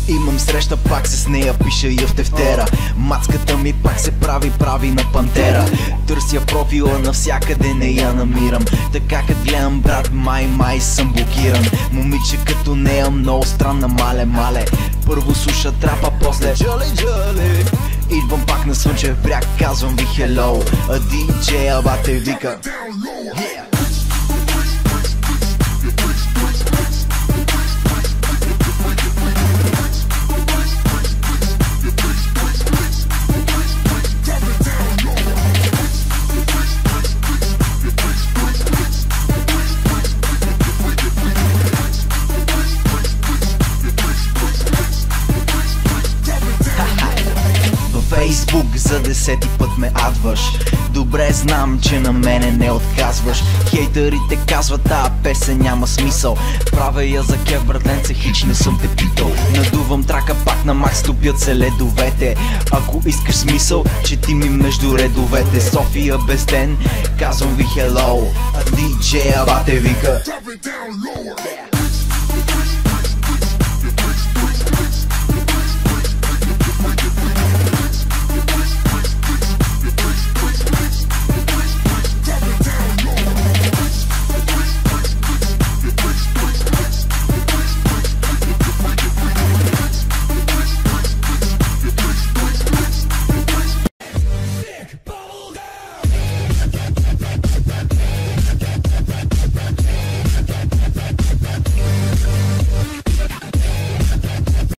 Имам среща пак с нея, пиша я в тефтера. Мацката ми пак се прави на пантера. Търся профила навсякъде, не я намирам. Така като гледам брат, май съм блокиран. Момиче като нея, много странна, мале. Първо слуша трапа, после джали. Идвам пак на слънчев бряг, казвам ви hello. А диджея бате вика Фейсбук за 10-ти път ме адваш. Добре знам, че на мене не отказваш. Хейтерите казват, тая песен няма смисъл. Правя я за кеф, братленце, хич не съм те питал. Надувам трака пак на макс, топят се ледовете. Ако искаш смисъл, чети ми между редовете. София без ден, казвам ви hello. А диджея бате вика